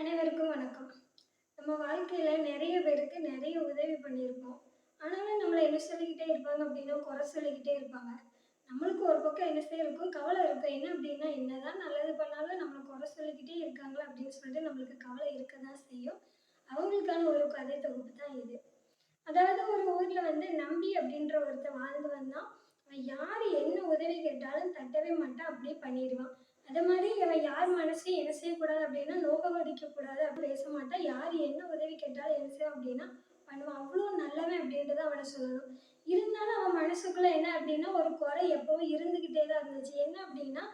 அனைவருக்கும் வணக்கம். நம்ம வாழ்க்கையில நிறைய பேருக்கு நிறைய உதவி பண்ணியிருப்போம். ஆனாலும் நம்மள என்ன சொல்லிக்கிட்டே இருப்பாங்க அப்படின்னா, குறை சொல்லிக்கிட்டே இருப்பாங்க. நம்மளுக்கு ஒரு பக்கம் என்ன இருக்கும், கவலை இருக்கும். என்ன அப்படின்னா, என்னதான் நல்லது பண்ணாலும் நம்மள குறை சொல்லிக்கிட்டே இருக்காங்களா அப்படின்னு சொல்லிட்டு நம்மளுக்கு கவலை இருக்க தான் செய்யும். அவங்களுக்கான ஒரு கதை தொகுப்பு தான் இது. அதாவது ஒரு ஊர்ல வந்து நம்பி அப்படின்ற ஒருத்தன் வாழ்ந்து வந்தான். அவன் யாரு என்ன உதவி கேட்டாலும் தட்டவே மாட்டான். அப்படியே பண்ணிடுவான். அதே மாதிரி அவன் யார் மனசையும் என்ன செய்யக்கூடாது அப்படின்னா நோகடிக்கக்கூடாது அப்படி பேச மாட்டான். யார் என்ன உதவி கேட்டாலும் என்ன செய்வான் அப்படின்னா பண்ணுவான். அவ்வளோ நல்லவன் அப்படின்றத அவனை சொல்லணும். இருந்தாலும் அவன் மனசுக்குள்ள என்ன அப்படின்னா ஒரு குறை எப்பவும் இருந்துகிட்டே தான் இருந்துச்சு. என்ன அப்படின்னா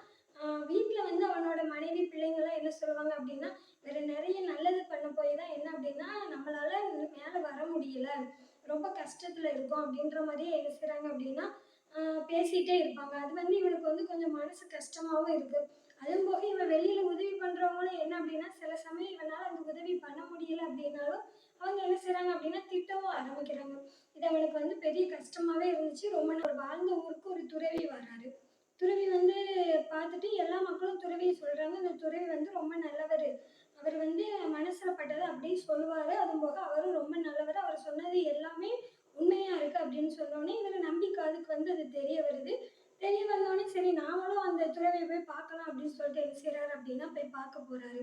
வீட்டில் வந்து அவனோட மனைவி பிள்ளைங்கள்லாம் என்ன சொல்லுவாங்க அப்படின்னா வேற நிறைய நல்லது பண்ண போய் தான் என்ன அப்படின்னா நம்மளால மேலே வர முடியல, ரொம்ப கஷ்டத்துல இருக்கோம் அப்படின்ற மாதிரியே என்ன செய்றாங்க அப்படின்னா பேசிட்டே இருப்பாங்க. அது வந்து இவனுக்கு வந்து கொஞ்சம் மனசு கஷ்டமாவும் இருக்கு. அதுவும் போக இவன் வெளியில உதவி பண்றவங்களும் என்ன அப்படின்னா சில சமயம் இவனால அந்த உதவி பண்ண முடியல அப்படின்னாலும் அவங்க என்ன செய்றாங்க அப்படின்னா திட்டவும் ஆரம்பிக்கிறாங்க. இது அவனுக்கு வந்து பெரிய கஷ்டமாவே இருந்துச்சு. ரொம்ப நாள் வாழ்ந்த ஊருக்கு ஒரு துறவி வர்றாரு. துறவி வந்து பார்த்துட்டு எல்லா மக்களும் துறவியை சொல்றாங்க. அந்த துறவி வந்து ரொம்ப நல்லவரு. அவர் வந்து மனசுல பட்டதை அப்படியே சொல்லுவாரு. அதுவும் போக அவரும் ரொம்ப நல்லவரு. அவர் சொன்னது எல்லாமே உண்மையா இருக்கு அப்படின்னு சொன்னோனே இவரு நம்பி காதுக்கு வந்து அது தெரிய வருது. தெரிய வந்தோனே சரி நாமளும் அந்த துறவியை போய் பார்க்கலாம் அப்படின்னு சொல்லிட்டு என்ன செய்றாரு அப்படின்னா போய் பார்க்க போறாரு.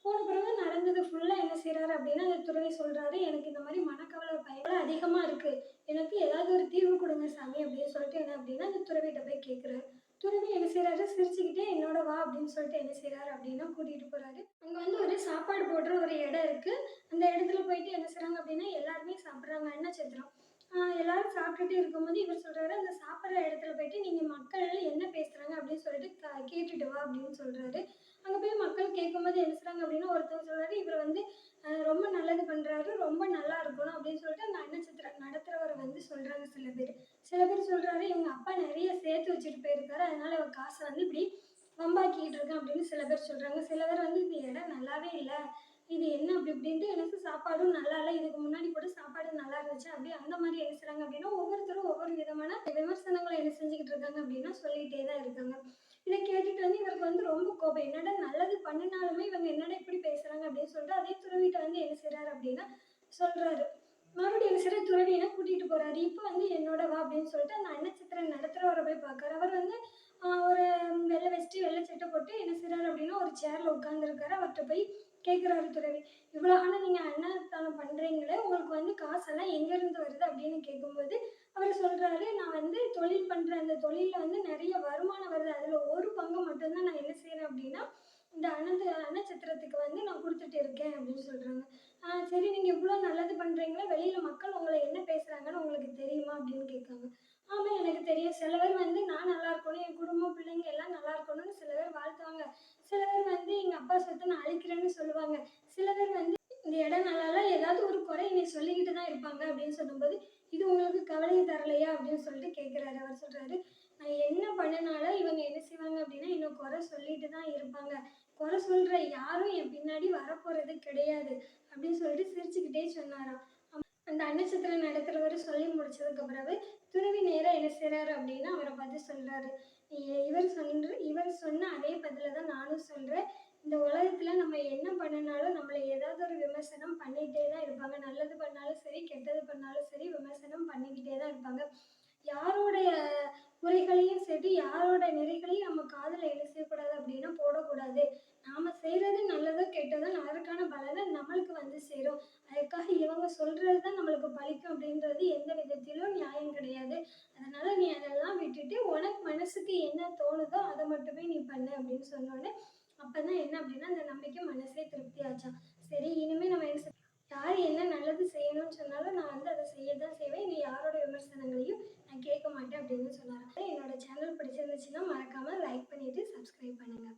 போன பிறகு நடந்தது ஃபுல்லா என்ன செய்றாரு அப்படின்னா அந்த துறவி சொல்றாரு, எனக்கு இந்த மாதிரி மனக்கவலை பயங்கர அதிகமா இருக்கு. எனக்கு ஏதாவது ஒரு தீர்வு கொடுங்க சாமி அப்படின்னு சொல்லிட்டு என்ன அப்படின்னா அந்த துறவிட்ட போய் கேட்குறாரு. துறவி என்ன செய்றாரு, சிரிச்சுக்கிட்டே என்னோட வா அப்படின்னு சொல்லிட்டு என்ன செய்றாரு அப்படின்னா கூட்டிட்டு போறாரு. அங்க வந்து ஒரு சாப்பாடு போடுற ஒரு இடம் இருக்கு. அந்த இடத்துல போயிட்டு என்ன செய்றாங்க அப்படின்னா எல்லாருமே சாப்பிடுறாங்க அன்னச்சத்திரம். எல்லாரும் சாப்பிட்டுட்டு இருக்கும்போது இவர் சொல்றாரு, அந்த சாப்பிடுற இடத்துல போயிட்டு நீங்க மக்கள் என்ன பேசுறாங்க அப்படின்னு சொல்லிட்டு கேட்டுட்டு வா அப்படின்னு சொல்றாரு. அங்க போய் மக்கள் கேட்கும்போது என்ன செய்றாங்க அப்படின்னா ஒருத்தர் சொல்றாரு, இவர் வந்து ரொம்ப நல்லது பண்றாரு, ரொம்ப நல்லா இருக்கணும் அப்படின்னு சொல்லிட்டு அந்த அன்னச்சத்திரம் நடத்துறவரை வந்து சொல்றாங்க சில பேர். சில பேர் சொல்றாரு, எங்க அப்பா நிறைய சேர்த்து வச்சுட்டு போயிருக்காரு, அதனால இவன் காசை வந்து இப்படி வம்பாக்கிட்டு இருக்கான் அப்படின்னு சில பேர் சொல்றாங்க. சில பேர் வந்து இந்த இடம் நல்லாவே இல்ல, இது என்ன அப்படி இப்படின்ட்டு எனக்கு சாப்பாடும் நல்லா இல்லை, இதுக்கு முன்னாடி கூட சாப்பாடு நல்லா இருந்துச்சு அப்படி அந்த மாதிரி என்ன செய்றாங்க அப்படின்னா ஒவ்வொருத்தரும் ஒவ்வொரு விதமான விமர்சனங்களை என்ன செஞ்சுக்கிட்டு இருக்காங்க அப்படின்னா சொல்லிட்டே தான் இருக்காங்க. இதை கேட்டுட்டு வந்து இவருக்கு வந்து ரொம்ப கோபம். என்னடா நல்லது பண்ணினாலுமே இவங்க என்னடா இப்படி பேசுறாங்க அப்படின்னு சொல்லிட்டு அதே துறவிட்ட வந்து என்ன செய்றாரு அப்படின்னா சொல்றாரு. மறுபடியும் என்ன செய்றாரு, துறவியை கூட்டிட்டு போறாரு. இப்போ வந்து என்னோட வா அப்படின்னு சொல்லிட்டு அந்த அன்னச்சித்திரம் நடத்துறவரை போய் பார்க்கறாரு. அவர் வந்து ஒரு வெள்ளை வெஸ்ட் வெள்ளை சட்டை போட்டு என்ன செய்றாரு அப்படின்னா ஒரு சேர்ல உட்கார்ந்துருக்காரு. அவர்கிட்ட போய் கேட்குறாரு துறவி, இவ்வளோ ஆனா நீங்க அன்னதானம் பண்றீங்களே, உங்களுக்கு வந்து காசெல்லாம் எங்கேருந்து வருது அப்படின்னு கேட்கும்போது அவர் சொல்றாரு, நான் வந்து தொழில் பண்றேன். அந்த தொழில்ல வந்து நிறைய வருமானம் வருது. அதுல ஒரு பங்கு மட்டும் தான் நான் என்ன செய்றேன் அப்படின்னா இந்த அன்னச்சத்திரத்துக்கு வந்து நான் கொடுத்துட்டு இருக்கேன் அப்படின்னு சொல்றாங்க. சரி நீங்க இவ்வளோ நல்லது பண்றீங்களே, வெளியில மக்கள் உங்களை என்ன பேசுறாங்கன்னு உங்களுக்கு தெரியுமா அப்படின்னு கேட்காங்க. ஆமா எனக்கு தெரியும். சில பேர் வந்து நான் நல்லா இருக்கணும், என் குடும்பம் பிள்ளைங்க எல்லாம் நல்லா இருக்கணும்னு சில பேர் வாழ்த்துவாங்க. சில பேர் வந்து எங்க அப்பா சொத்தை நான் அழிக்கிறேன்னு சொல்லுவாங்க. சில பேர் வந்து இந்த இடம் நல்லா இல்ல, ஏதாவது ஒரு குறை என்னை சொல்லிக்கிட்டு தான் இருப்பாங்க அப்படின்னு சொல்லும்போது, இது உங்களுக்கு கவலையை தரலையா அப்படின்னு சொல்லிட்டு கேட்குறாரு. அவர் சொல்றாரு, நான் என்ன பண்ணுனாலும் இவங்க என்ன செய்வாங்க அப்படின்னா என்ன குறை சொல்லிட்டு தான் இருப்பாங்க. குறை சொல்ற யாரும் என் பின்னாடி வரப்போறது கிடையாது அப்படின்னு சொல்லிட்டு சிரிச்சுக்கிட்டே சொன்னாராம். அந்த அன்னச்சத்திரம் நடத்துறவரு சொல்லி முடிச்சதுக்கு பிறகு துறவி நேரா என்ன செய்றாரு அப்படின்னா அவரை பார்த்து சொல்றாரு, இவர் சொன்ன அதே பதில தான் நானும் சொல்றேன். இந்த உலகத்துல நம்ம என்ன பண்ணினாலும் நம்மளை ஏதாவது ஒரு விமர்சனம் பண்ணிக்கிட்டே தான் இருப்பாங்க. நல்லது பண்ணாலும் சரி, கெட்டது பண்ணாலும் சரி விமர்சனம் பண்ணிக்கிட்டே தான் இருப்பாங்க. யாருடைய குறைகளையும் சரி, யாரோட நிறைகளையும் நம்ம காதுல என்ன செய்யக்கூடாது அப்படின்னா போடக்கூடாது. நாம செய்றது நல்லதோ கெட்டதோ அதற்கான பலனை நம்மளுக்கு வந்து சேரும். அதுக்காக இவங்க சொல்றது தான் நம்மளுக்கு பலிக்கும் அப்படின்றது எந்த விதத்திலும் நியாயம் கிடையாது. அதனால நீ அதெல்லாம் விட்டுட்டு உனக்கு மனசுக்கு என்ன தோணுதோ அதை மட்டுமே நீ பண்ணு அப்படின்னு சொன்னோடனே அப்பதான் என்ன அப்படின்னா அந்த நம்பிக்கை மனசே திருப்தி ஆச்சாம். சரி இனிமே நம்ம என்ன யார் என்ன நல்லது செய்யணும்னு சொன்னாலும் நான் வந்து அதை செய்ய தான் செய்வேன். இனி யாரோட விமர்சனங்களையும் நான் கேட்க மாட்டேன் அப்படின்னு சொன்னாராம். என்னோட சேனல் பிடிச்சிருந்துச்சுன்னா மறக்காம லைக் பண்ணிட்டு சப்ஸ்கிரைப் பண்ணுங்க.